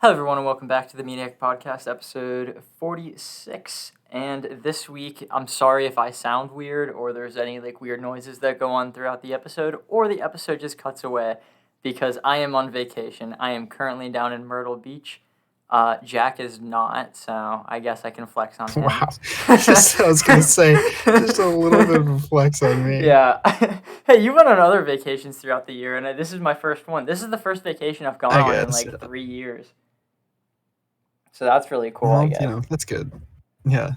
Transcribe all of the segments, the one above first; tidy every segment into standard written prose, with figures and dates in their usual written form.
Hello, everyone, and welcome back to the Mediak podcast, episode 46. And this week, I'm sorry if I sound weird or there's any weird noises that go on throughout the episode, or the episode just cuts away because I am on vacation. I am currently down in Myrtle Beach. Jack is not, so I guess I can flex on him. Wow. I was going to say, just a little bit of a flex on me. Yeah. Hey, you went on other vacations throughout the year, and this is my first one. This is the first vacation I've gone on in 3 years. So that's really cool, I guess. That's good. Yeah.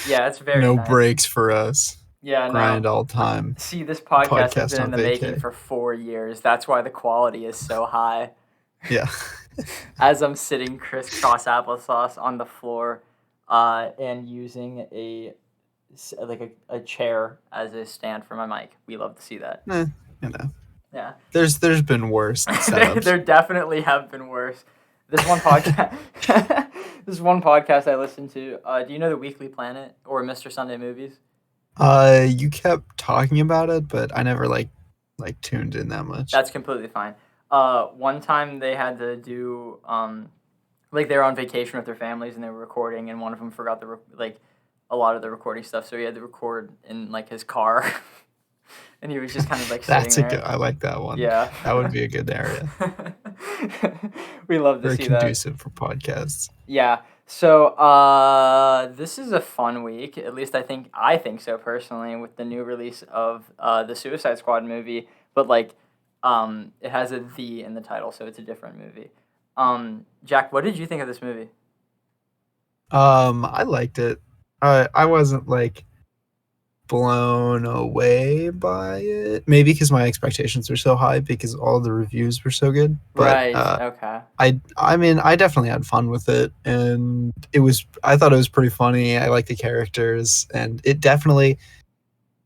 Yeah, it's very no nice. breaks for us. Yeah, Grind no. all time. See, this podcast has been in the vacay. making for 4 years. That's why the quality is so high. Yeah. As I'm sitting crisscross applesauce on the floor, and using a chair as a stand for my mic. We love to see that. Yeah. There's been worse setups. There definitely have been worse. This one podcast I listened to. Do you know the Weekly Planet or Mr. Sunday Movies? You kept talking about it, but I never tuned in that much. That's completely fine. One time they had to do they were on vacation with their families and they were recording, and one of them forgot a lot of the recording stuff, so he had to record in his car. And he was just kind of sitting there. I like that one. Yeah. That would be a good area. We love to see that. Very conducive for podcasts. Yeah. So this is a fun week. At least I think so personally, with the new release of the Suicide Squad movie. But it has a "the" in the title, so it's a different movie. Jack, what did you think of this movie? I liked it. I wasn't blown away by it. Maybe because my expectations were so high because all the reviews were so good. But, right. Okay. I mean, I definitely had fun with it, and I thought it was pretty funny. I like the characters, and it definitely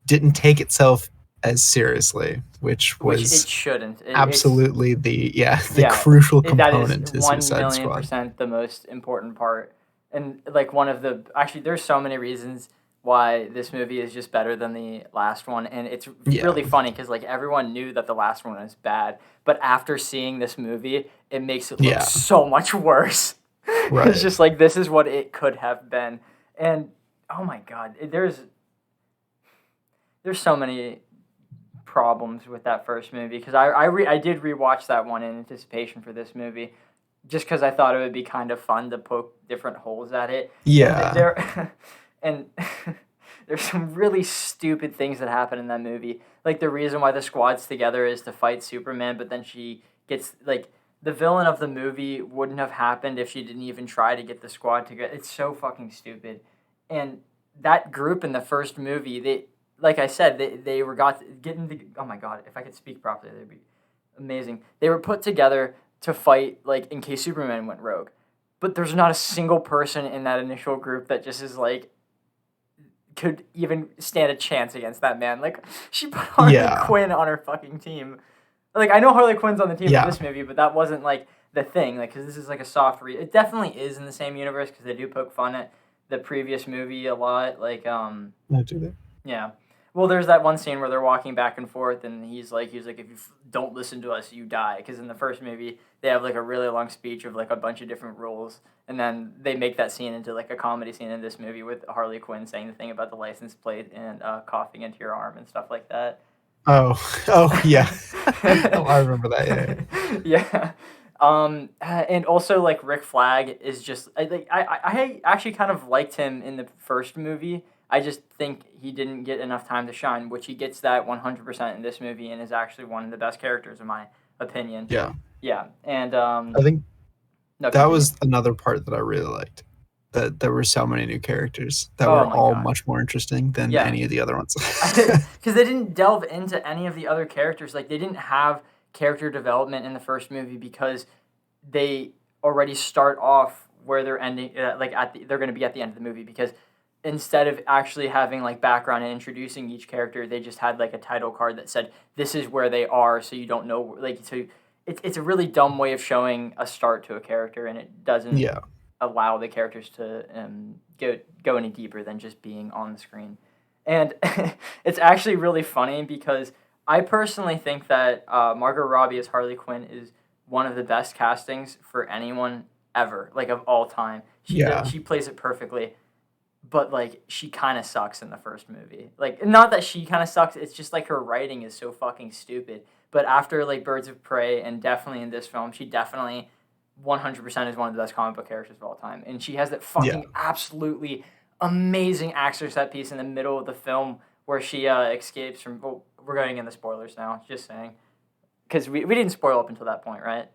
didn't take itself as seriously, which it shouldn't. Absolutely the crucial component to Suicide Squad. 1,000,000% the most important part. And there's so many reasons why this movie is just better than the last one, and it's really funny because everyone knew that the last one was bad, but after seeing this movie, it makes it look so much worse. Right. It's just this is what it could have been, and oh my god, there's so many problems with that first movie because I did rewatch that one in anticipation for this movie, just because I thought it would be kind of fun to poke different holes at it. Yeah. And there's some really stupid things that happen in that movie. The reason why the squad's together is to fight Superman, but then she gets, the villain of the movie wouldn't have happened if she didn't even try to get the squad together. It's so fucking stupid. And that group in the first movie, they were oh my god, if I could speak properly, they'd be amazing. They were put together to fight, in case Superman went rogue. But there's not a single person in that initial group that just is, could even stand a chance against that man. She put Harley Quinn on her fucking team. I know Harley Quinn's on the team in this movie, but that wasn't, the thing. Because this is, a soft read. It definitely is in the same universe, because they do poke fun at the previous movie a lot. No, do they? Yeah. Well, there's that one scene where they're walking back and forth, and he's like, if you don't listen to us, you die. Because in the first movie, they have a really long speech of a bunch of different rules, and then they make that scene into a comedy scene in this movie with Harley Quinn saying the thing about the license plate and coughing into your arm and stuff like that. Oh yeah. I remember that. Yeah. And also Rick Flag is just I actually kind of liked him in the first movie. I just think he didn't get enough time to shine, which he gets that 100% in this movie, and is actually one of the best characters in my opinion. Yeah. Yeah, and I think that was another part that I really liked. That there were so many new characters that were all much more interesting than any of the other ones. Because they didn't delve into any of the other characters. They didn't have character development in the first movie because they already start off where they're ending. They're going to be at the end of the movie, because instead of actually having background and introducing each character, they just had a title card that said this is where they are, so you don't know so. It's a really dumb way of showing a start to a character, and it doesn't allow the characters to go any deeper than just being on the screen. And it's actually really funny because I personally think that Margot Robbie as Harley Quinn is one of the best castings for anyone ever, like of all time. Yeah. She plays it perfectly, but like she kind of sucks in the first movie. Like not that she kind of sucks, it's just like her writing is so fucking stupid. But after like Birds of Prey and definitely in this film, she definitely 100% is one of the best comic book characters of all time. And she has that Yeah. fucking absolutely amazing action set piece in the middle of the film where she escapes from. Well, we're going in the spoilers now, just saying. Because we didn't spoil up until that point, right?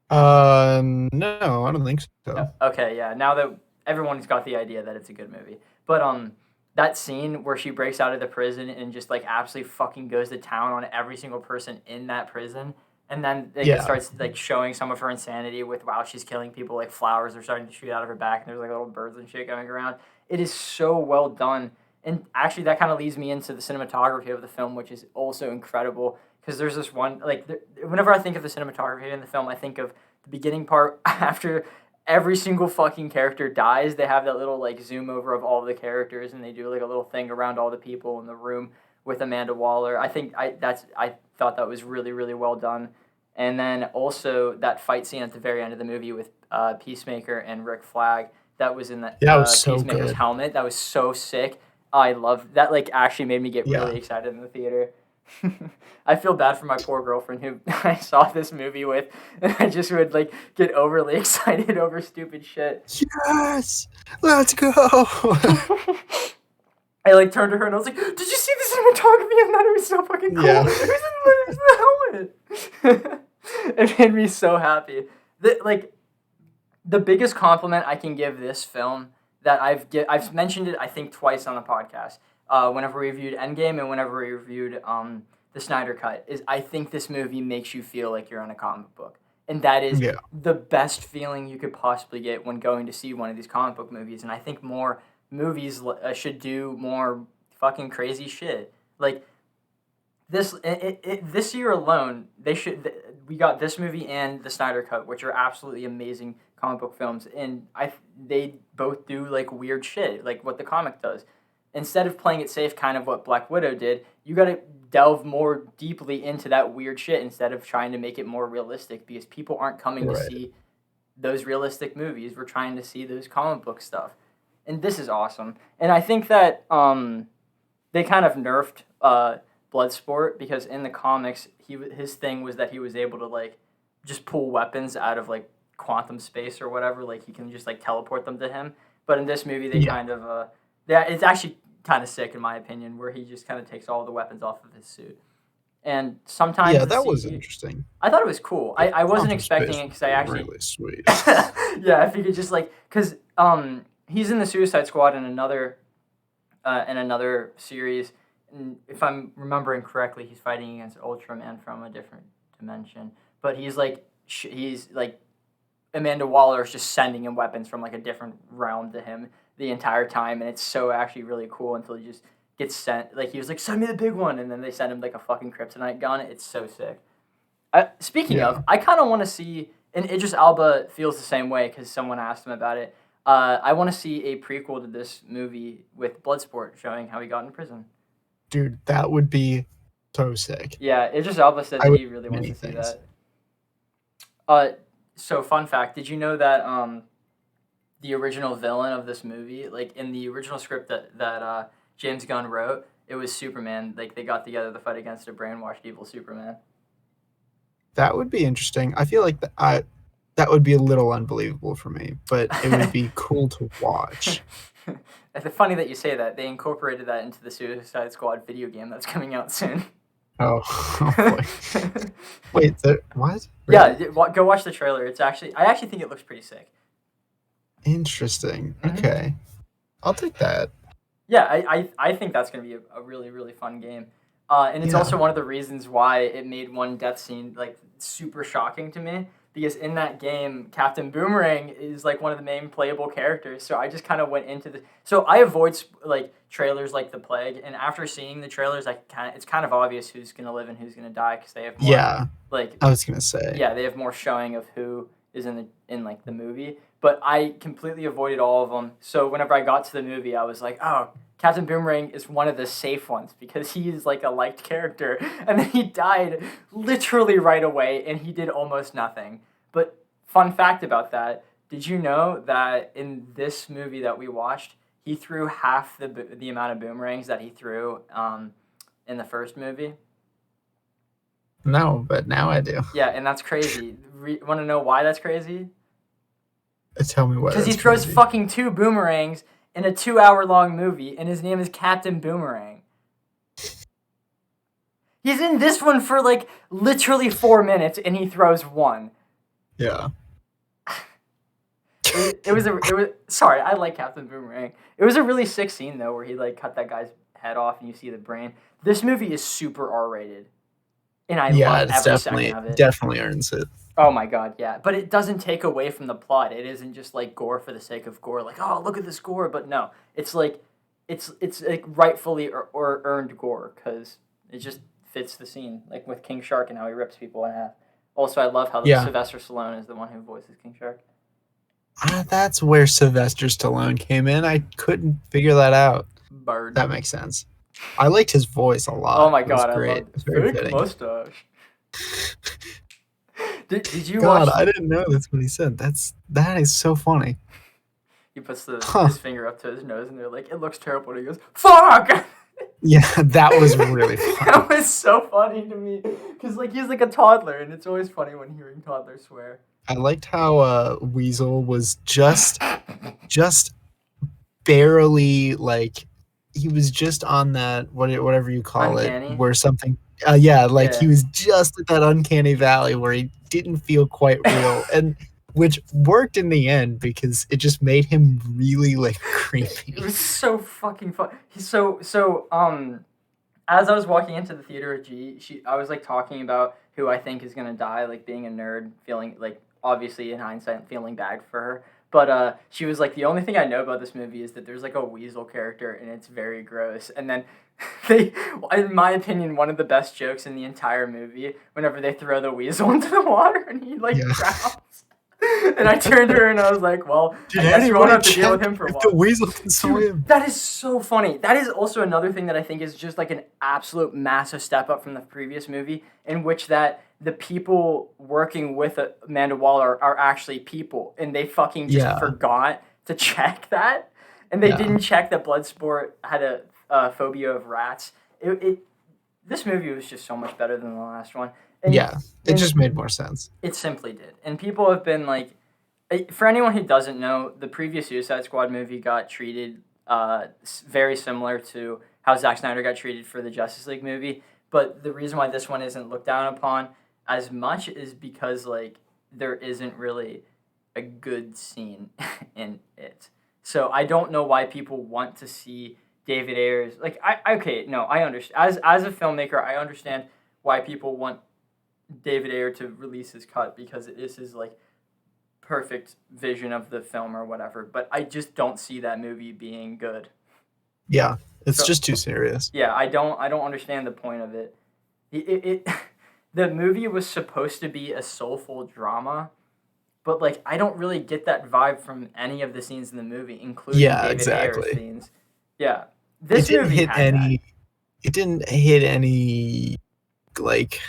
No, I don't think No. so. Okay, yeah. Now that everyone's got the idea that it's a good movie. But that scene where she breaks out of the prison and just like absolutely fucking goes to town on every single person in that prison, and then like, it Yeah. starts like showing some of her insanity with while she's killing people, like flowers are starting to shoot out of her back and there's like little birds and shit going around. It is so well done. And actually that kind of leads me into the cinematography of the film, which is also incredible because there's this one like whenever I think of the cinematography in the film, I think of the beginning part after every single fucking character dies. They have that little like zoom over of all the characters, and they do like a little thing around all the people in the room with Amanda Waller. I thought that was really really well done. And then also that fight scene at the very end of the movie with Peacemaker and Rick Flag that was in the Yeah, it was so Peacemaker's good. helmet. That was so sick. I love that. Like actually made me get Yeah. really excited in the theater. I feel bad for my poor girlfriend who I saw this movie with, and I just would like get overly excited over stupid shit. Yes, let's go. I like turned to her and I was like, "Did you see the cinematography on that? It was so fucking cool. Yeah. It was in the helmet." It made me so happy. The biggest compliment I can give this film that I've mentioned it I think twice on the podcast. Whenever we reviewed Endgame and whenever we reviewed the Snyder Cut, is I think this movie makes you feel like you're in a comic book. And that is Yeah. the best feeling you could possibly get when going to see one of these comic book movies. And I think more movies should do more fucking crazy shit. Like this year alone, we got this movie and the Snyder Cut, which are absolutely amazing comic book films, and they both do like weird shit, like what the comic does. Instead of playing it safe, kind of what Black Widow did, you got to delve more deeply into that weird shit instead of trying to make it more realistic because people aren't coming to Right. see those realistic movies. We're trying to see those comic book stuff, and this is awesome. And I think that they kind of nerfed Bloodsport because in the comics, his thing was that he was able to like just pull weapons out of like quantum space or whatever. Like he can just like teleport them to him. But in this movie, they Yeah. kind of yeah, it's actually kind of sick in my opinion, where he just kind of takes all the weapons off of his suit. And sometimes Yeah, the that was CG interesting. I thought it was cool. I wasn't Quantum expecting space it would because I be actually really sweet. yeah, if you could just like because he's in the Suicide Squad in another series. And if I'm remembering correctly, he's fighting against Ultraman from a different dimension. But he's like Amanda Waller is just sending him weapons from like a different realm to him the entire time, and it's so actually really cool until he just gets sent. Like he was like, "Send me the big one," and then they send him like a fucking kryptonite gun. It's so sick. Speaking Yeah. of, I kind of want to see, and Idris Elba feels the same way because someone asked him about it. I want to see a prequel to this movie with Bloodsport showing how he got in prison. Dude, that would be so sick. Yeah, Idris Elba said I that would he really do wants many to see things. that. So fun fact: did you know that the original villain of this movie, like in the original script that James Gunn wrote, it was Superman. Like they got together to fight against a brainwashed evil Superman. That would be interesting. I feel like that would be a little unbelievable for me, but it would be cool to watch. It's funny that you say that. They incorporated that into the Suicide Squad video game that's coming out soon. Oh, oh boy. Wait, what? Yeah, Really? go watch the trailer. I actually think it looks pretty sick. Interesting. Mhm. Okay. I'll take that. Yeah, I think that's going to be a really, really fun game. And it's Yeah. also one of the reasons why it made one death scene like super shocking to me. Because in that game, Captain Boomerang is like one of the main playable characters. So I just kind of went into the. So I avoid like trailers like the plague. And after seeing the trailers, it's kind of obvious who's gonna live and who's gonna die because they have more Yeah. like I was gonna say. yeah, they have more showing of who is in like the movie. But I completely avoided all of them. So whenever I got to the movie, I was like, oh, Captain Boomerang is one of the safe ones because he is like a liked character, and then he died literally right away, and he did almost nothing. But fun fact about that: did you know that in this movie that we watched, he threw half the amount of boomerangs that he threw in the first movie? No, but now I do. Yeah, and that's crazy. Want to know why that's crazy? Tell me what. Because he throws fucking 2 boomerangs in a 2-hour-long movie, and his name is Captain Boomerang. He's in this one for like literally 4 minutes, and he throws 1. Yeah. It was sorry, I like Captain Boomerang. It was a really sick scene though, where he like cut that guy's head off, and you see the brain. This movie is super R-rated, and I love every second of it. Definitely earns it. Oh my god, yeah. But it doesn't take away from the plot. It isn't just like gore for the sake of gore, like, oh, look at this gore. But no, it's like rightfully or earned gore because it just fits the scene, like with King Shark and how he rips people in half. Also, I love how Sylvester Stallone is the one who voices King Shark. That's where Sylvester Stallone came in. I couldn't figure that out. Bird. That makes sense. I liked his voice a lot. Oh my god, it was great. I loved it. Very fitting. Mustache. Did you God, watch? I didn't know that's what he said. That is so funny. He puts his finger up to his nose, and they're like, "It looks terrible." And he goes, "Fuck!" Yeah, that was really funny. That was so funny to me because like he's like a toddler, and it's always funny when hearing toddlers swear. I liked how Weasel was just barely like he was just on that whatever you call Uncanny? it, where something. He was just at that uncanny valley where he didn't feel quite real, and which worked in the end because it just made him really like creepy. It was so fucking fun. As I was walking into the theater with G, I was like talking about who I think is gonna die, like being a nerd, feeling like obviously in hindsight feeling bad for her. But she was like, the only thing I know about this movie is that there's like a weasel character and it's very gross. And then in my opinion, one of the best jokes in the entire movie, whenever they throw the weasel into the water and he like drowns. And I turned to her and I was like, well, I guess you won't have to deal with him for a while. The weasel can swim. That is so funny. That is also another thing that I think is just like an absolute massive step up from the previous movie, in which that the people working with Amanda Waller are actually people, and they fucking just forgot to check that, and they didn't check that Bloodsport had a phobia of rats. This movie was just so much better than the last one. And, it just made more sense. It simply did. And people have been like, for anyone who doesn't know, the previous Suicide Squad movie got treated very similar to how Zack Snyder got treated for the Justice League movie. But the reason why this one isn't looked down upon as much is because like there isn't really a good scene in it. So I don't know why people want to see David Ayers. Like I understand. As a filmmaker, I understand why people want David Ayer to release his cut because it is his like perfect vision of the film or whatever. But I just don't see that movie being good. Yeah, it's just too serious. Yeah, I don't understand the point of it. The movie was supposed to be a soulful drama, but like I don't really get that vibe from any of the scenes in the movie, including David Ayer's scenes. Yeah, this movie It didn't hit any like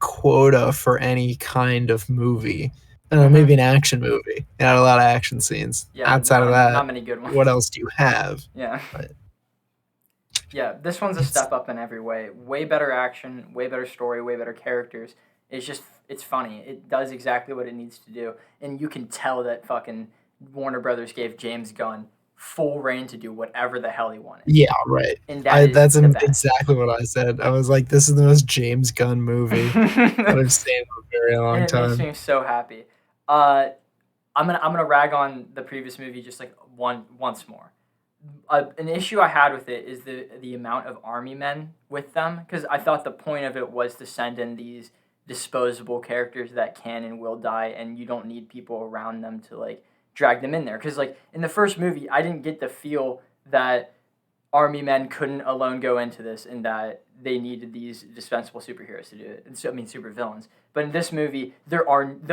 quota for any kind of movie. I don't know, maybe an action movie. It had a lot of action scenes. Yeah, outside of that, not many good ones. What else do you have? Yeah. Yeah, this one's a step up in every way. Way better action, way better story, way better characters. It's funny. It does exactly what it needs to do. And you can tell that fucking Warner Brothers gave James Gunn full reign to do whatever the hell he wanted. Yeah, right. And that's exactly what I said. I was like, this is the most James Gunn movie that I've seen in a very long time. It makes me so happy. I'm gonna rag on the previous movie just like once more. An issue I had with it is the amount of army men with them, because I thought the point of it was to send in these disposable characters that can and will die, and you don't need people around them to like drag them in there. Because like in the first movie, I didn't get the feel that army men couldn't alone go into this and that they needed these dispensable superheroes to do it. Super villains. But in this movie, the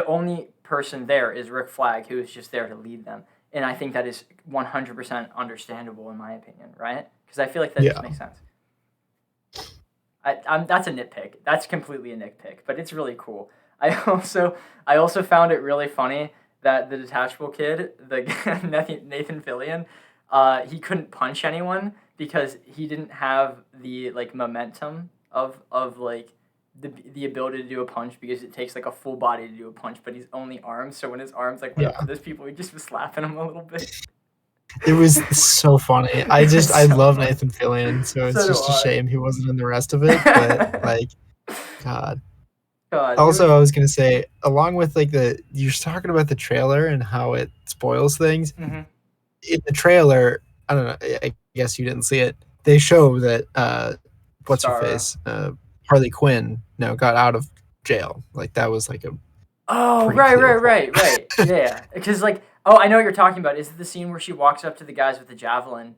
only person there is Rick Flag, who is just there to lead them. and I think that is 100% understandable in my opinion, right? Because I feel like that just Yeah. makes sense. That's a nitpick. That's completely a nitpick, but it's really cool. I also found it really funny that the detachable kid, the Nathan Fillion, he couldn't punch anyone because he didn't have the like momentum of like the ability to do a punch because it takes like a full body to do a punch, but he's only arms. So when his arms like went up Yeah. to those people, he just was slapping them a little bit. It was so funny. It's I so love funny. Nathan Fillion, so it's So do just a I. shame he wasn't in the rest of it. But like, God. God, it was. Also, I was gonna say, along with like you're talking about the trailer and how it spoils things. Mhm. In the trailer, I don't know. I guess you didn't see it. They show that what's her Starro. face, Harley Quinn, no, got out of jail. Like that was like a Oh, pretty right, clear right, point. right, right. Yeah, because like, oh, I know what you're talking about. Is it the scene where she walks up to the guys with the javelin?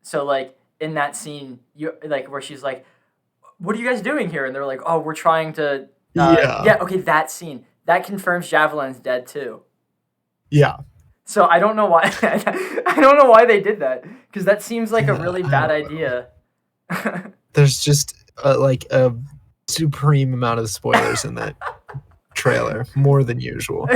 So like in that scene, you like where she's like, "What are you guys doing here?" And they're like, "Oh, we're trying to." Yeah, Yeah, okay, that scene that confirms Javelin's dead too. yeah, So I don't know why. I don't know why they did that because that seems like a yeah. really I bad don't know. idea. There's just like a supreme amount of spoilers in that trailer, more than usual.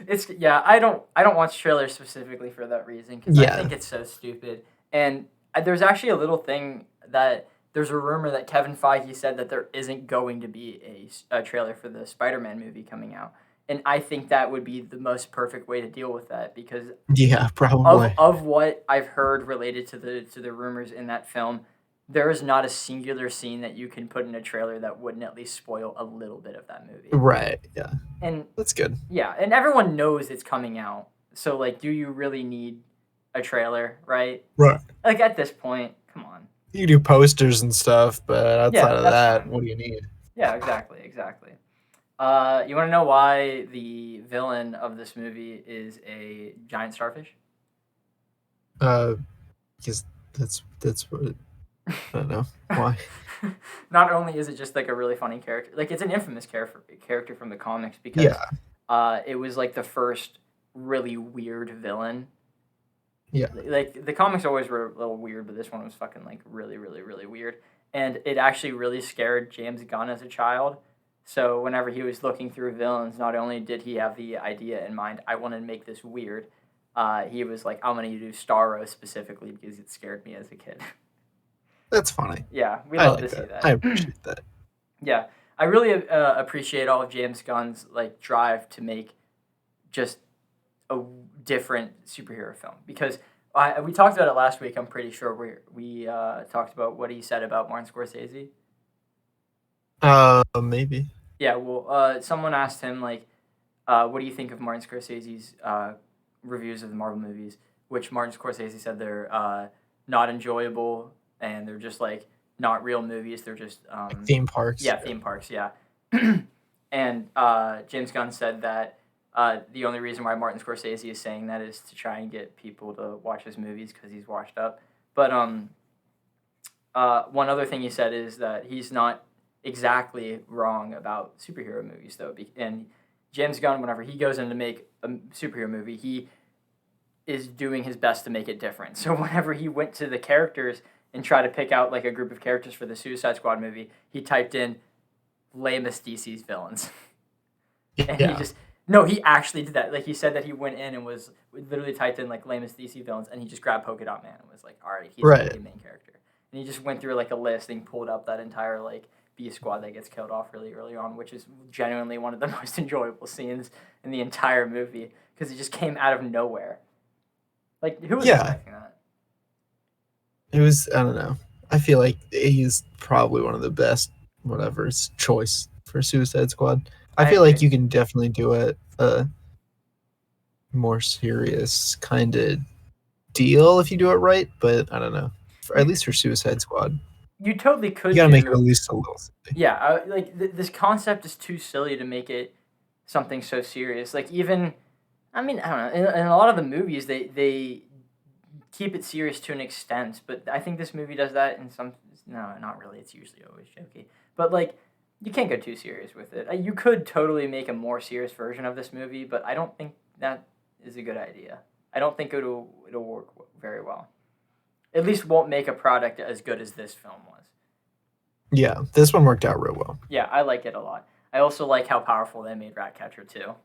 It's yeah. I don't watch trailers specifically for that reason because I Yeah, think it's so stupid. And there's actually a little thing that there's a rumor that Kevin Feige said that there isn't going to be a trailer for the Spider-Man movie coming out, and I think that would be the most perfect way to deal with that because yeah, of probably. what I've heard related to the rumors in that film, there is not a singular scene that you can put in a trailer that wouldn't at least spoil a little bit of that movie. Right. Yeah, And that's good. yeah, and everyone knows it's coming out. So like, do you really need a trailer, right? Right. Like at this point, come on. You can do posters and stuff, but outside Yeah, of that's that, fine. what do you need? Yeah, exactly, exactly. You want to know why the villain of this movie is a giant starfish? Uh, because that's what I don't know why. Not only is it just like a really funny character, like it's an infamous character from the comics because Yeah, it was like the first really weird villain. yeah, Like the comics always were a little weird, but this one was fucking like really, really, really weird. And it actually really scared James Gunn as a child. So whenever he was looking through villains, not only did he have the idea in mind, I want to make this weird. He was like, I'm gonna do Starro specifically because it scared me as a kid. that's funny. Yeah, we I love to like see that. I that. appreciate that. Yeah, I really appreciate all of James Gunn's like drive to make just a different superhero film because we talked about it last week. I'm pretty sure we talked about what he said about Martin Scorsese. Maybe. Yeah, well, someone asked him like, "What do you think of Martin Scorsese's reviews of the Marvel movies?" Which Martin Scorsese said they're not enjoyable and they're just like not real movies. They're just Like theme parks. yeah, theme parks. Yeah, and James Gunn said that the only reason why Martin Scorsese is saying that is to try and get people to watch his movies because he's washed up. But one other thing he said is that he's not exactly wrong about superhero movies though. And James Gunn, whenever he goes in to make a superhero movie, he is doing his best to make it different. So whenever he went to the characters and tried to pick out like a group of characters for the Suicide Squad movie, he typed in lamest DC's villains. And he Yeah. just no, he actually did that. Like he said that he went in and was literally typed in like lamest DC villains, and he just grabbed Polka Dot Man and was like, all right, he's gonna Right. be a main character. And he just went through like a list and pulled up that entire like B squad that gets killed off really early on, which is genuinely one of the most enjoyable scenes in the entire movie because it just came out of nowhere. Like who was Yeah. expecting that? It was. I don't know. I feel like he's probably one of the best. Whatever's choice for Suicide Squad. I I feel like agree. you can definitely do a more serious kind of deal if you do it right. But I don't know. At You least for Suicide Squad, you totally you could gotta make it at do least a little silly. yeah. This concept is too silly to make it something so serious. Like even I mean, I don't know. In a lot of the movies, they keep it serious to an extent, but I think this movie does that in some. No, not really. It's usually always jokey, but like you can't go too serious with it. You could totally make a more serious version of this movie, but I don't think that is a good idea. I don't think it'll work very well. At least won't make a product as good as this film was. Yeah, this one worked out real well. Yeah, I like it a lot. I also like how powerful they made Ratcatcher too,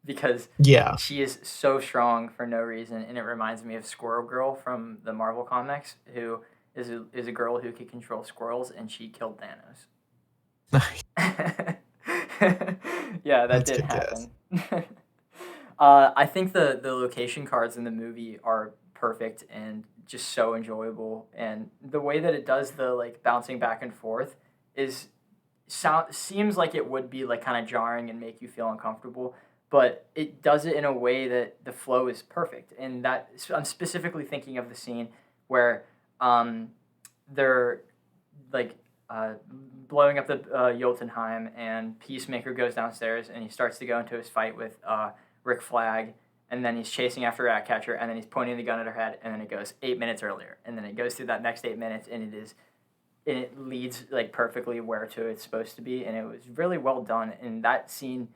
because Yeah. she is so strong for no reason, and it reminds me of Squirrel Girl from the Marvel comics, who is a girl who can control squirrels, and she killed Thanos. Yeah, that That's did kick-ass. happen. I think the location cards in the movie are perfect and just so enjoyable, and the way that it does the like bouncing back and forth is seems like it would be like kind of jarring and make you feel uncomfortable, but it does it in a way that the flow is perfect. And that I'm specifically thinking of the scene where they're like blowing up the Jotunheim, and Peacemaker goes downstairs and he starts to go into his fight with Rick Flag, and then he's chasing after Ratcatcher, and then he's pointing the gun at her head, and then it goes 8 minutes earlier, and then it goes through that next 8 minutes, and it leads like perfectly where to it's supposed to be, and it was really well done. And that scene,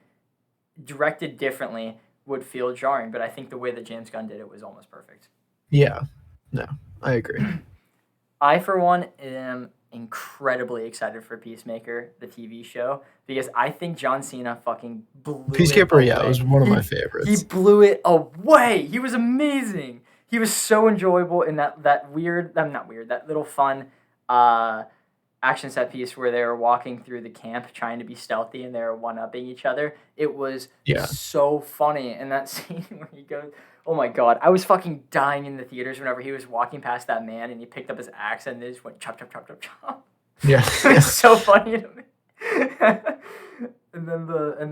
directed differently, would feel jarring, but I think the way that James Gunn did it was almost perfect. Yeah. No, I agree. I, for one, am incredibly excited for Peacemaker, the TV show, because I think John Cena fucking blew Peacekeeper, it away. yeah, it was one of my He favorites. blew it away. He was amazing. He was so enjoyable in that weird, not weird, that little fun action set piece where they were walking through the camp trying to be stealthy and they were one-upping each other. It was Yeah. so funny. And that scene where he goes, oh my god, I was fucking dying in the theaters whenever he was walking past that man and he picked up his axe and they just went chop, chop, chop, chop, chop. Yeah. It was so funny to me. and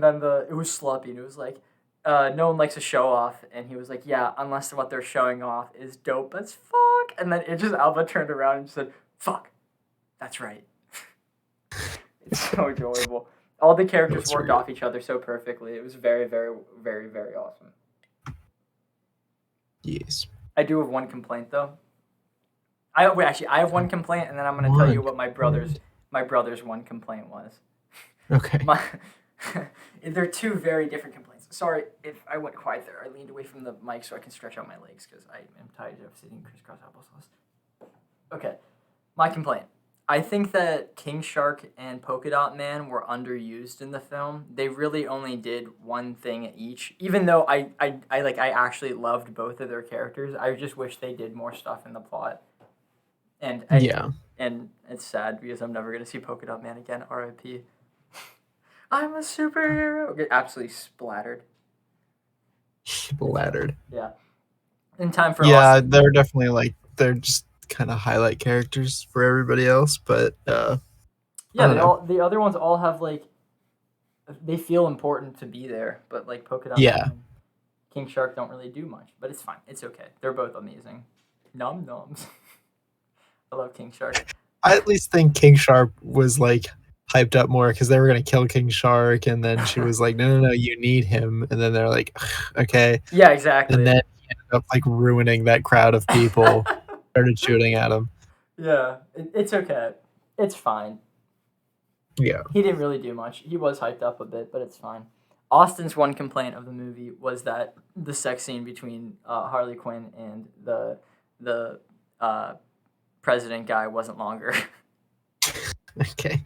then it was sloppy, and it was like, no one likes a show off, and he was like, yeah, unless what they're showing off is dope as fuck. And then Idris Elba turned around and said, fuck, that's right. It's so enjoyable. All the characters That's worked right. off each other so perfectly. It was very, very, very, very awesome. Yes. I do have one complaint though. I have one complaint, and then I'm going to tell you what my brother's one complaint was. Okay. They're two very different complaints. Sorry if I went quiet there. I leaned away from the mic so I can stretch out my legs because I am tired of sitting crisscross applesauce. Okay, my complaint. I think that King Shark and Polka Dot Man were underused in the film. They really only did one thing each. Even though I actually loved both of their characters, I just wish they did more stuff in the plot. And and it's sad because I'm never gonna see Polka Dot Man again. R.I.P. I'm a superhero. Get absolutely splattered. Splattered. Yeah. In time for Yeah, they're definitely they're just kind of highlight characters for everybody else, but yeah, the other ones all have they feel important to be there, but like Polka Dot Man and King Shark don't really do much, but it's fine. It's okay. They're both amazing. Num nums. I love King Shark. I at least think King Shark was hyped up more because they were gonna kill King Shark, and then she was like, no, you need him, and then they're like, okay. Yeah, exactly. And then he ended up ruining that crowd of people, started shooting at him. Yeah, it's okay. It's fine. Yeah. He didn't really do much. He was hyped up a bit, but it's fine. Austin's one complaint of the movie was that the sex scene between Harley Quinn and the president guy wasn't longer. Okay.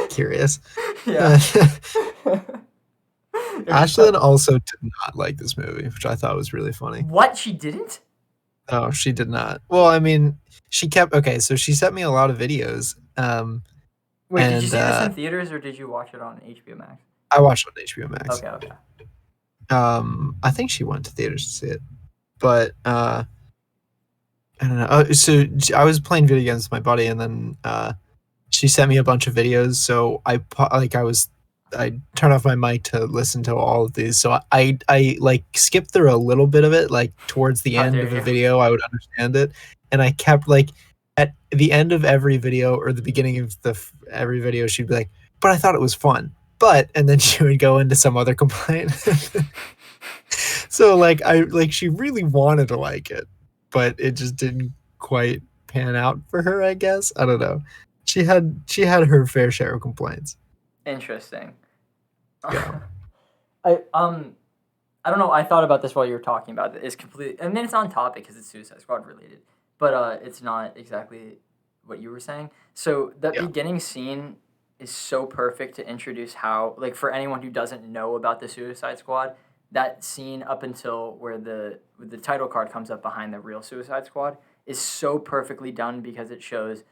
Curious. Yeah. Ashlyn also did not like this movie, which I thought was really funny. What? She didn't? No, she did not. Well, I mean, she sent me a lot of videos. Wait, did you see this in theaters or did you watch it on HBO Max? I watched it on HBO Max. Okay. I think she went to theaters to see it, but I don't know. So I was playing video games with my buddy, and then she sent me a bunch of videos. So I turned off my mic to listen to all of these. So I skipped through a little bit of it, towards the end of the video, I would understand it, and I kept at the end of every video or the beginning of every video, she'd be like, "But I thought it was fun." And then she would go into some other complaint. So she really wanted to like it, but it just didn't quite pan out for her, I guess. I don't know. She had her fair share of complaints. Interesting. Yeah. I don't know. I thought about this while you were talking about it. It's completely. I mean, it's on topic because it's Suicide Squad related, but it's not exactly what you were saying. So that Yeah. beginning scene is so perfect to introduce how, like, for anyone who doesn't know about the Suicide Squad, that scene up until where the title card comes up behind the real Suicide Squad is so perfectly done because it shows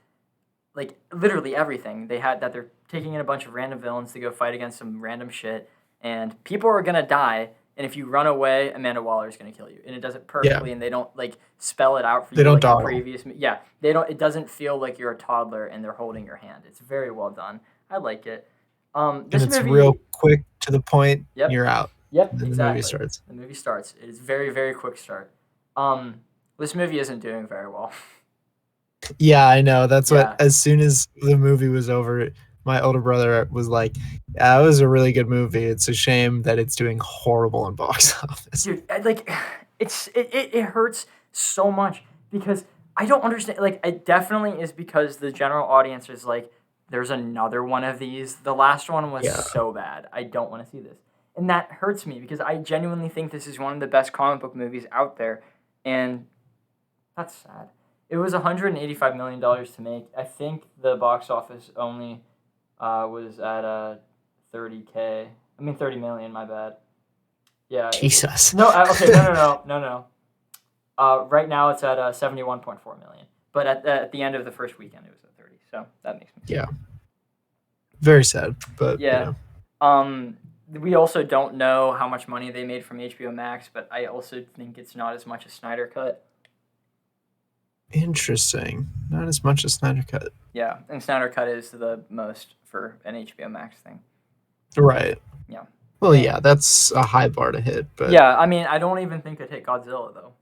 like literally everything they had, that they're taking in a bunch of random villains to go fight against some random shit, and people are gonna die. And if you run away, Amanda Waller is gonna kill you, and it does it perfectly. And they don't like spell it out for They you don't like the dawdle. previous. Yeah, they don't. It doesn't feel like you're a toddler and they're holding your hand. It's very well done. I like it. And This it's movie. real quick to the point. Yep. You're out. Yep. And then the movie Exactly. starts. The movie starts. It is very very quick start. This movie isn't doing very well. Yeah, I know. That's Yeah. what. As soon as the movie was over, my older brother was like, "Yeah, it was a really good movie. It's a shame that it's doing horrible in box office." Dude, like it hurts so much because I don't understand. Like, it definitely is because the general audience is like, there's another one of these. The last one was Yeah. so bad. I don't want to see this. And that hurts me because I genuinely think this is one of the best comic book movies out there. And that's sad. It was $185 million to make. I think the box office only was at 30K. I mean, 30 million, my bad. Yeah. Jesus. No, okay, no. Right now it's at 71.4 million, but at the end of the first weekend it was at 30. So that makes me sad. Yeah. Very sad, but Yeah. We also don't know how much money they made from HBO Max, but I also think it's not as much as Snyder Cut. Interesting. Not as much as Snyder Cut. Yeah, and Snyder Cut is the most for an HBO Max thing. Right. Yeah. Well, yeah, that's a high bar to hit, but yeah, I mean, I don't even think it hit Godzilla though.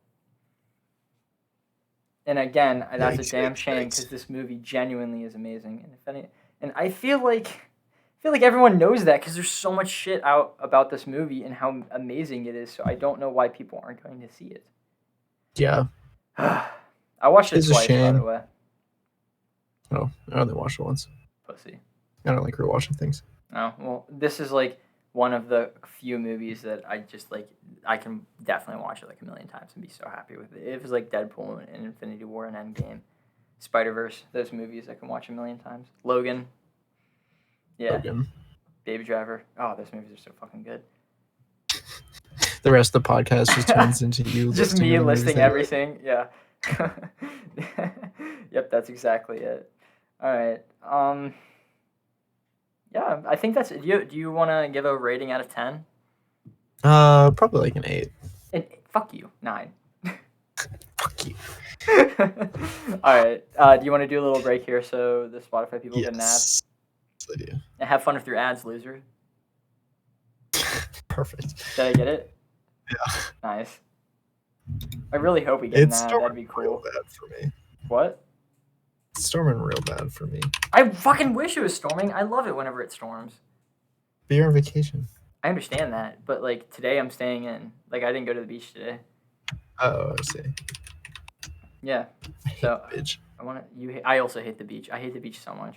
And again, that's a damn shame because this movie genuinely is amazing. And I feel like everyone knows that because there's so much shit out about this movie and how amazing it is. So I don't know why people aren't going to see it. Yeah. I watched it twice, by the way. Oh, I only watched it once. Pussy. I don't like rewatching things. Oh, well, this is like one of the few movies that I just like. I can definitely watch it like a million times and be so happy with it. It was like Deadpool and Infinity War and Endgame, Spider-Verse. Those movies I can watch a million times. Logan. Yeah. Logan. Baby Driver. Oh, those movies are so fucking good. The rest of the podcast just turns into you. Just me listing everything. Yeah. Yep, that's exactly it. All right. Yeah, I think that's it. Do you want to give a rating out of 10? Probably like an 8. Fuck you, 9. Fuck you. All right. Do you want to do a little break here so the Spotify people get an ad? Yes, I do. And have fun with your ads, loser. Perfect. Did I get it? Yeah. Nice. I really hope we get an ad. That'd be cool. Real bad for me. What? It's storming real bad for me. I fucking wish it was storming. I love it whenever it storms. But you're on vacation. I understand that, but like today I'm staying in. Like I didn't go to the beach today. Oh, I see. Yeah. I hate So the beach. I also hate the beach. I hate the beach so much.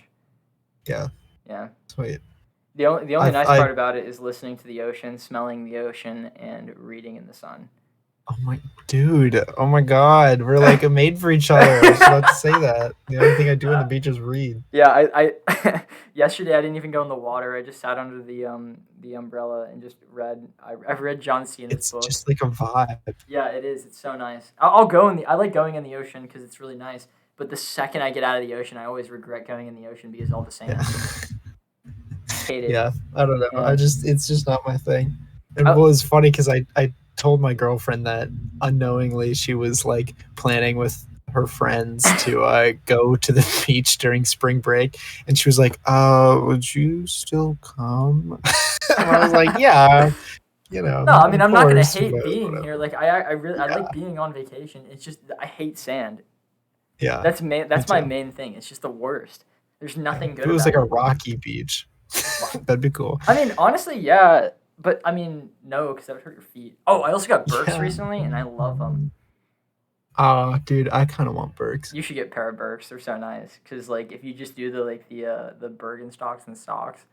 Yeah. Yeah. Sweet. The only nice part about it is listening to the ocean, smelling the ocean, and reading in the sun. Oh my dude. Oh my god. We're like a made for each other. I was about to say that. The only thing I do on the beach is read. Yeah, I yesterday I didn't even go in the water. I just sat under the umbrella and just read. I've read John Cena's book. It's just like a vibe. Yeah, it is. It's so nice. I'll go I like going in the ocean because it's really nice. But the second I get out of the ocean, I always regret going in the ocean because all the sand. Yeah. Hate it. Yeah, I don't know. Yeah. It's just not my thing. And what was funny because I told my girlfriend that unknowingly she was like planning with her friends to go to the beach during spring break, and she was like, would you still come? And I was like, yeah, you know. No, I mean I'm not gonna course, hate but being whatever. here. Like I like being on vacation. It's just I hate sand. Yeah, That's my main thing. It's just the worst. There's nothing good. If it was about like a rocky beach, that'd be cool. I mean, honestly, yeah. But I mean, no, because that would hurt your feet. Oh, I also got Birks Yeah. recently, and I love them. Dude, I kind of want Birks. You should get a pair of Birks. They're so nice. Because like, if you just do the Bergenstocks and stocks,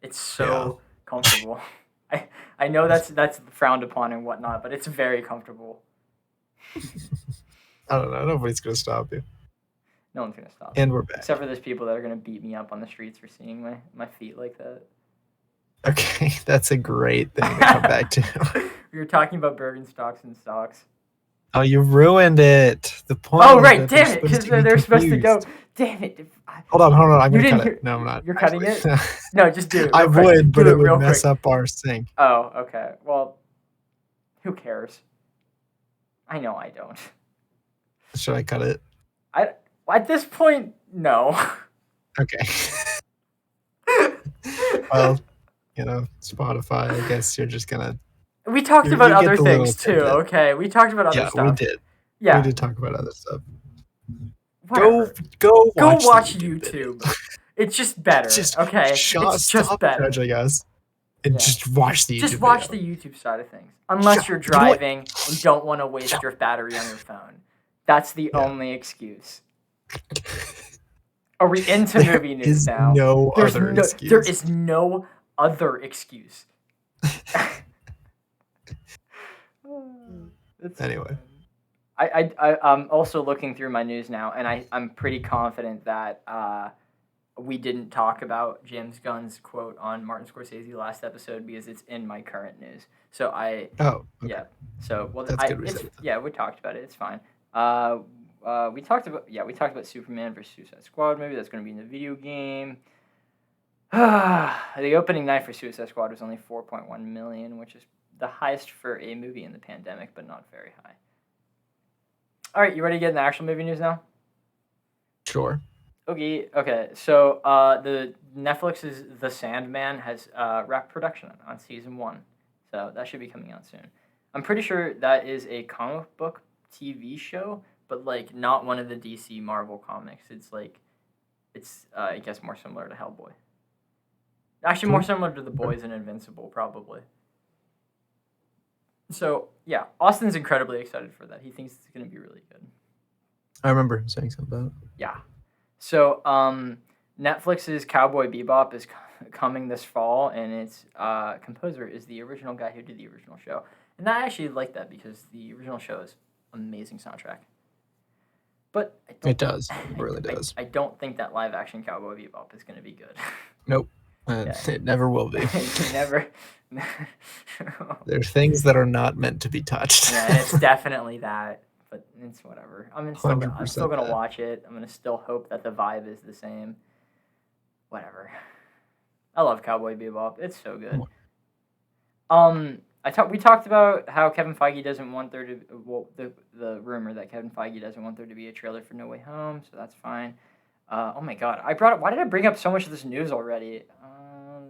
it's so comfortable. I know that's frowned upon and whatnot, but it's very comfortable. I don't know. Nobody's gonna stop you. No one's gonna stop And me. we're back. Except for those people that are gonna beat me up on the streets for seeing my feet like that. Okay, that's a great thing to come back to. We were talking about Birkenstocks and socks. Oh, you ruined it. The point. Oh was right, that they're damn it, supposed because to be they're supposed to go. confused. Damn it. Hold on. I'm You gonna didn't cut hear. it. No, I'm not. You're cutting actually. it? No, just do it. I Real quick. would, but do it would real mess quick. up our sync. Oh, okay. Well, who cares? I know I don't. Should I cut it? At this point, no. Okay. Well, Spotify. I guess you're just gonna. We talked You about get other the little things too. tidbit. Okay, we talked about other Yeah, stuff. we did. Yeah. We did talk about other stuff. Whatever. Go watch YouTube. video. It's just better. Okay. It's just Stop better. judging us and Yeah. just watch the YouTube. Just watch video. the YouTube side of things. Unless you're You know what? driving and don't want to waste your battery on your phone. That's the only excuse. Are we into movie news is now? no other excuse. There is no other excuse. Anyway. I'm also looking through my news now, and I'm pretty confident that we didn't talk about James Gunn's quote on Martin Scorsese last episode because it's in my current news. So Oh, okay. yeah. So That's good we said that. yeah, we talked about it. It's fine. We talked about Superman versus Suicide Squad movie that's going to be in the video game. The opening night for Suicide Squad was only 4.1 million, which is the highest for a movie in the pandemic, but not very high. All right, you ready to get in the actual movie news now? Sure. Okay. So the Netflix's The Sandman has wrapped production on season 1, so that should be coming out soon. I'm pretty sure that is a comic book TV show, but like not one of the DC Marvel comics. It's I guess more similar to Hellboy. Actually, more similar to The Boys and Invincible, probably. So yeah, Austin's incredibly excited for that. He thinks it's going to be really good. I remember saying something about it. Yeah. So Netflix's Cowboy Bebop is coming this fall, and its composer is the original guy who did the original show. And I actually like that because the original show is amazing soundtrack. But It does. It really does. I don't think that live action Cowboy Bebop is going to be good. Nope. It never will be. Never. There are things that are not meant to be touched. Yeah, and it's definitely that. But it's whatever. I'm still going 100% to watch it. I'm going to still hope that the vibe is the same. Whatever. I love Cowboy Bebop. It's so good. We talked about how Kevin Feige doesn't want there to the rumor that Kevin Feige doesn't want there to be a trailer for No Way Home, so that's fine. Oh my God, why did I bring up so much of this news already?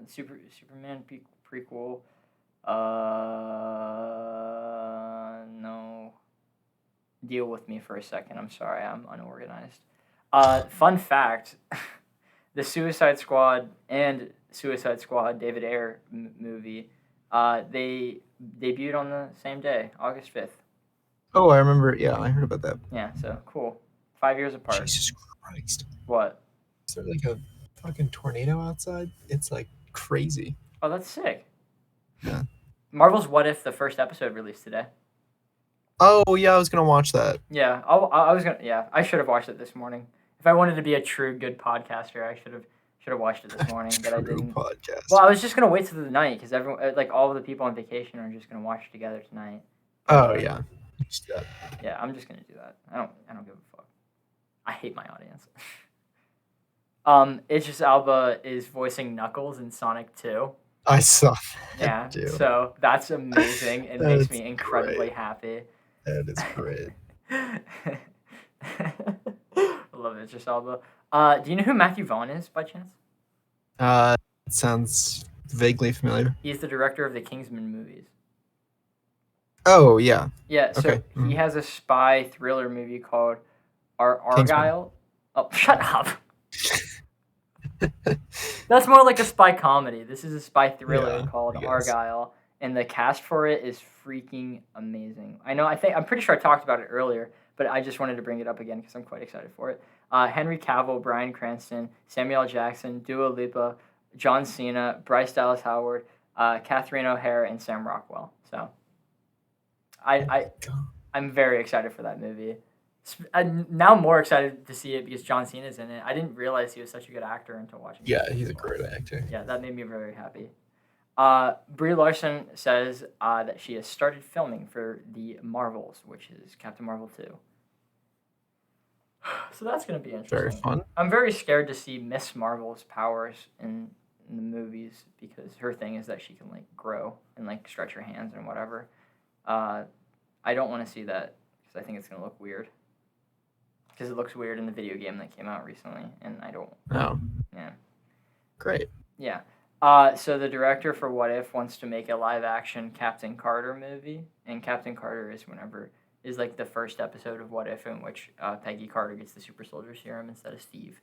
Superman prequel. No. Deal with me for a second. I'm sorry, I'm unorganized. Fun fact: the Suicide Squad and Suicide Squad David Ayer movie, they debuted on the same day, August 5th. Oh, I remember. Yeah, I heard about that. Yeah, so cool. 5 years apart. Jesus Christ. What? Is there like a fucking tornado outside? It's like crazy. Oh, that's sick. Yeah. Marvel's What If, the first episode released today. Oh yeah, I was gonna watch that. Yeah, I was gonna. Yeah, I should have watched it this morning. If I wanted to be a true good podcaster, I should have watched it this morning, but I didn't. Podcast. Well, I was just gonna wait till the night because everyone, like all of the people on vacation, are just gonna watch it together tonight. Oh yeah. Yeah, I'm just gonna do that. I don't give a fuck. I hate my audience. Idris Elba is voicing Knuckles in Sonic 2. I saw that. Yeah, too. so that's amazing. It makes me incredibly happy. That is great. I love Idris Elba. Do you know who Matthew Vaughn is, by chance? It sounds vaguely familiar. He's the director of the Kingsman movies. Oh yeah. Yeah, so Okay. he has a spy thriller movie called Argyle. Oh, shut up. That's more like a spy comedy. This is a spy thriller called Argyle, and the cast for it is freaking amazing. I'm pretty sure I talked about it earlier, but I just wanted to bring it up again because I'm quite excited for it. Henry Cavill, Bryan Cranston, Samuel L. Jackson, Dua Lipa, John Cena, Bryce Dallas Howard, Catherine O'Hara and Sam Rockwell. So I'm very excited for that movie. I'm now more excited to see it because John Cena's in it. I didn't realize he was such a good actor until watching it. Yeah, he's a great actor. Yeah, that made me very happy. Brie Larson says that she has started filming for the Marvels, which is Captain Marvel 2. So that's going to be interesting. Very fun. I'm very scared to see Miss Marvel's powers in the movies because her thing is that she can like grow and like stretch her hands and whatever. I don't want to see that because I think it's going to look weird. Because it looks weird in the video game that came out recently, and I don't. Oh. Yeah. Great. Yeah. So the director for What If wants to make a live-action Captain Carter movie, and Captain Carter is like the first episode of What If in which Peggy Carter gets the super soldier serum instead of Steve.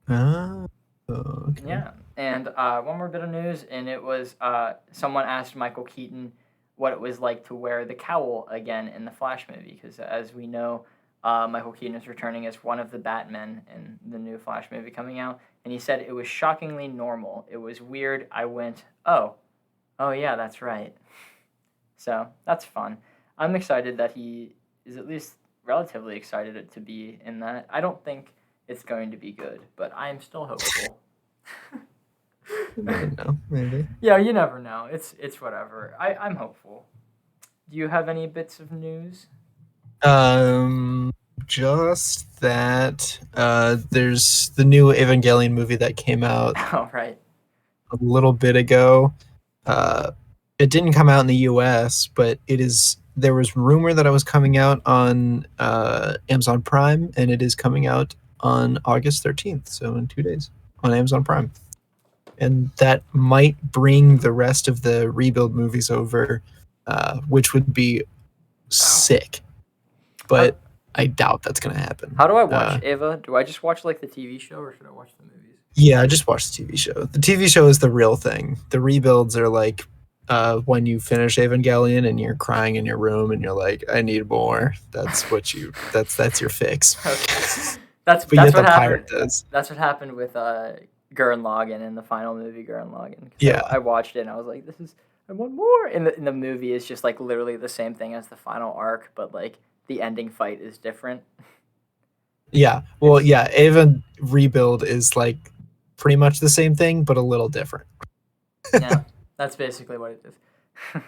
Oh. Okay. Yeah. And one more bit of news, and it was someone asked Michael Keaton what it was like to wear the cowl again in the Flash movie, because as we know, Michael Keaton is returning as one of the Batmen in the new Flash movie coming out, and he said it was shockingly normal. It was weird. I went, oh yeah, that's right. So that's fun. I'm excited that he is at least relatively excited to be in that. I don't think it's going to be good, but I am still hopeful. You never know, maybe. Yeah, you never know. It's whatever. I'm hopeful. Do you have any bits of news? Just that there's the new Evangelion movie that came out Oh, right. a little bit ago. It didn't come out in the US, but there was rumor that it was coming out on Amazon Prime, and it is coming out on August 13th, so in 2 days, on Amazon Prime. And that might bring the rest of the Rebuild movies over, which would be sick. But I doubt that's going to happen. How do I watch Ava? Do I just watch like the TV show, or should I watch the movies? Yeah, I just watch the TV show. The TV show is the real thing. The Rebuilds are like when you finish Evangelion and you're crying in your room and you're like, I need more. That's what that's your fix. Okay. That's what happened. Pirate does. That's what happened with Gurren Lagann in the final movie, Gurren Lagann. Yeah. I watched it and I was like, I want more. In the movie, it's just like literally the same thing as the final arc, but like the ending fight is different. Yeah. Well, yeah, Ava Rebuild is like pretty much the same thing, but a little different. Yeah, that's basically what it is.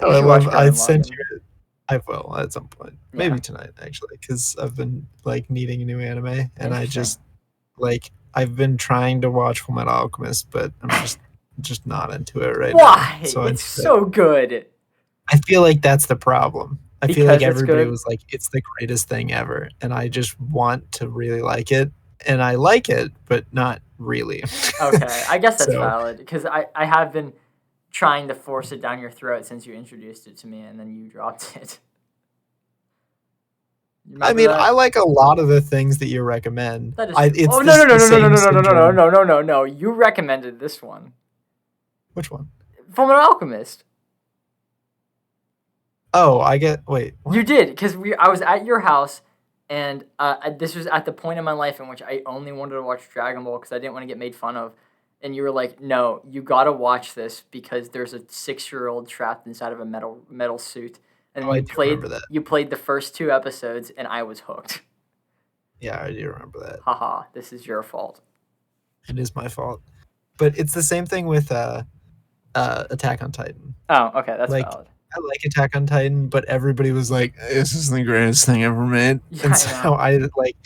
I'd send you it. I will at some point. Maybe Yeah. tonight, actually, because I've been like needing a new anime, and I just like I've been trying to watch Fullmetal Alchemist, but I'm just not into it right Why? now. So it's so good. I feel like that's the problem. I feel Because like it's everybody good? was like, it's the greatest thing ever, and I just want to really like it, and I like it, but not really. Okay, I guess that's So- valid because I have been trying to force it down your throat since you introduced it to me and then you dropped it. You I remember mean, that? I like a lot of the things that you recommend. That is It's oh the- no no no the no same no no no no syndrome. no no no no! You recommended this one, Which one? Fullmetal Alchemist. Oh, I get. Wait. What? You did because I was at your house, and this was at the point in my life in which I only wanted to watch Dragon Ball because I didn't want to get made fun of, and you were like, "No, you gotta watch this because there's a 6-year-old trapped inside of a metal suit." And Oh, I you do remember that. you played the first 2 episodes, and I was hooked. Yeah, I do remember that. Haha, this is your fault. It is my fault, but it's the same thing with Attack on Titan. Oh, okay, that's Like, valid. I like Attack on Titan, but everybody was like, "This is the greatest thing ever made," Yeah, and I so know. I like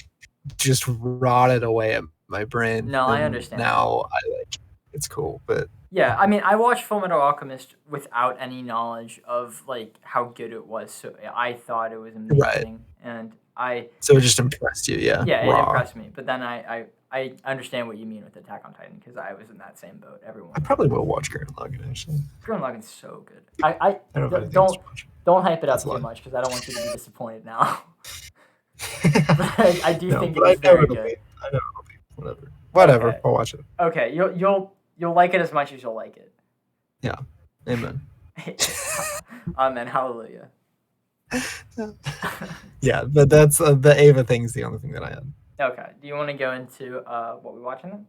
just rotted away at my brain. No, I and understand. Now I like it's cool, but Yeah, I mean, I watched Fullmetal Alchemist without any knowledge of like how good it was, so I thought it was amazing, and so it just impressed you, yeah. yeah, it Raw. impressed me. But then I understand what you mean with Attack on Titan because I was in that same boat. Everyone. I probably will watch Gurren Lagann actually. Gurren Lagann's so good. I don't know if anything else to watch. Don't hype it up That's a too lot. much because I don't want you to be disappointed now. But I do No, think but it is I know very it'll good. be. I know it'll be. Whatever. Okay. I'll watch it. Okay, you'll like it as much as you'll like it. Amen. Amen. Hallelujah. Yeah, but that's the Ava thing's the only thing that I had. Okay. Do you want to go into what we're watching then?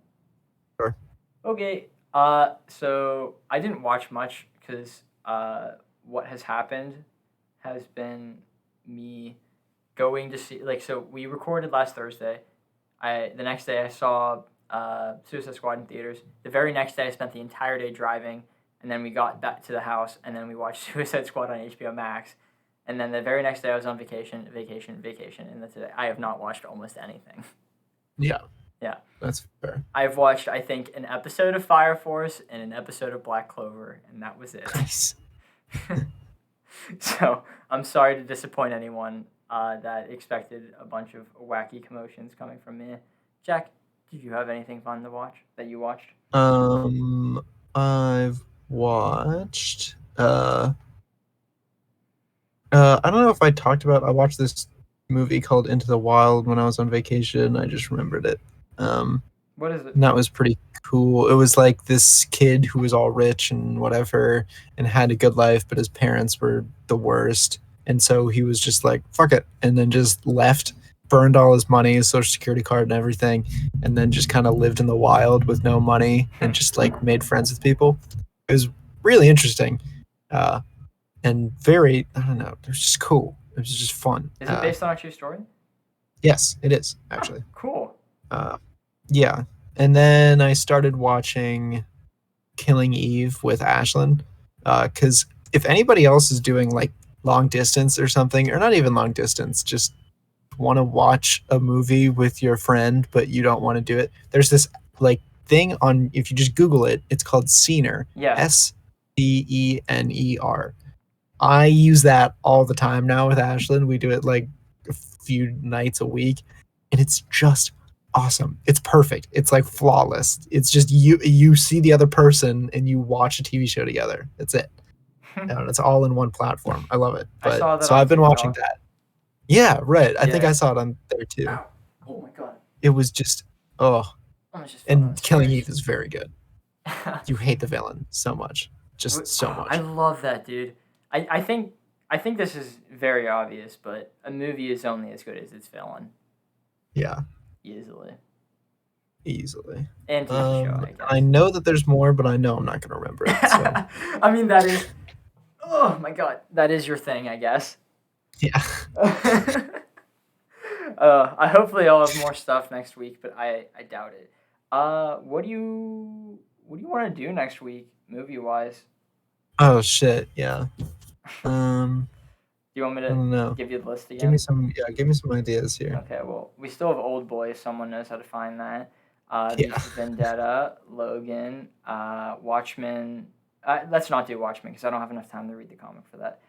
Sure. Okay. So I didn't watch much because what has happened has been me going to see, like, so we recorded last Thursday. The next day I saw Suicide Squad in theaters. The very next day I spent the entire day driving, and then we got back to the house, and then we watched Suicide Squad on HBO Max. And then the very next day I was on vacation, and that's it. I have not watched almost anything. Yeah. Yeah. That's fair. I've watched, I think, an episode of Fire Force and an episode of Black Clover, and that was it. Nice. So I'm sorry to disappoint anyone that expected a bunch of wacky commotions coming from me. Jack, did you have anything fun to watch that you watched? I've watched. I don't know if I talked about. I watched this movie called Into the Wild when I was on vacation. I just remembered it. What is it? And that was pretty cool. It was like this kid who was all rich and whatever and had a good life, but his parents were the worst. And so he was just like, fuck it. And then just left, burned all his money, his social security card and everything, and then just kind of lived in the wild with no money and just like made friends with people. It was really interesting. And very, I don't know, it was just cool. It was just fun. Is it based on a true story? Yes, it is, actually. Oh, cool. Yeah. And then I started watching Killing Eve with Ashlyn. Because if anybody else is doing like long distance or something, or not even long distance, just want to watch a movie with your friend, but you don't want to do it, there's this like thing on, if you just Google it, it's called Scener. Yeah. Scener. I use that all the time now with Ashlyn. We do it like a few nights a week, and it's just awesome. It's perfect. It's like flawless. It's just you see the other person and you watch a TV show together. That's it. And it's all in one platform. I love it. But, I saw that so on I've been TikTok. watching that. Yeah, right. I think Yeah. I saw it on there too. Ow. Oh my god. It was just Just and Killing Eve is very good. You hate the villain so much. Just so much. I love that, dude. I think this is very obvious, but a movie is only as good as its villain. Yeah. Easily. And TV show, I guess. I know that there's more, but I know I'm not going to remember it. So. I mean, that is... Oh, my God. That is your thing, I guess. Yeah. I hopefully I'll have more stuff next week, but I doubt it. What do you want to do next week, movie-wise? Oh, shit, yeah. Do you want me I don't know. to give you the list again? Give me some ideas here. Okay, well, we still have Old Boy if someone knows how to find that. Yeah. Vendetta, Logan, Watchmen. Let's not do Watchmen because I don't have enough time to read the comic for that.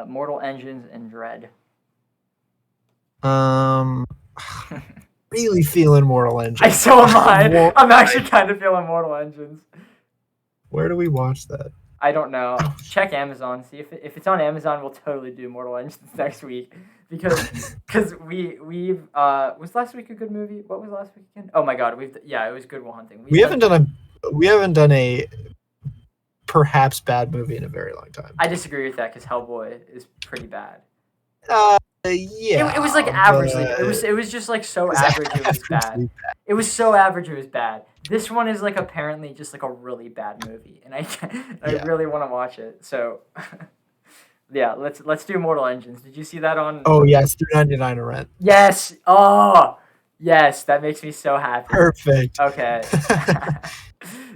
Mortal Engines and Dread. Really feeling Mortal Engines. So am I. I'm actually kind of feeling Mortal Engines. Where do we watch that? I don't know. Check Amazon. See if it's on Amazon. We'll totally do Mortal Engines next week because we've was last week a good movie? What was last week again? Oh my god, it was Good Will Hunting. We haven't done a perhaps bad movie in a very long time. I disagree with that because Hellboy is pretty bad. Yeah. It was like averagely. It was just like so average. It was bad. It was so average. It was bad. This one is like apparently just like a really bad movie, and I really want to watch it. So, yeah, let's do Mortal Engines. Did you see that on? Oh yeah, it's $3.99 a rent. Yes. Oh, yes. That makes me so happy. Perfect. Okay.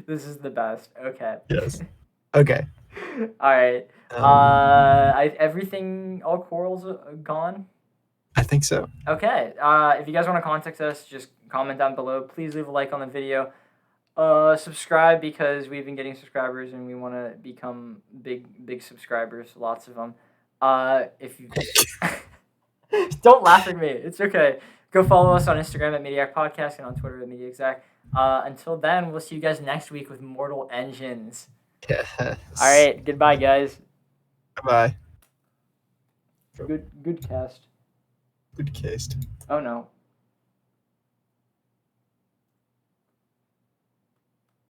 This is the best. Okay. Yes. Okay. All right. Everything, all quarrels gone? I think so. Okay. If you guys want to contact us, just comment down below. Please leave a like on the video. Subscribe because we've been getting subscribers and we want to become big subscribers, lots of them. If you don't laugh at me, it's okay. Go follow us on Instagram at Mediak Podcast and on Twitter at MediakZach. Until then, we'll see you guys next week with Mortal Engines. Yes. All right. Goodbye, guys. Bye. Good cast. Good case. Oh no.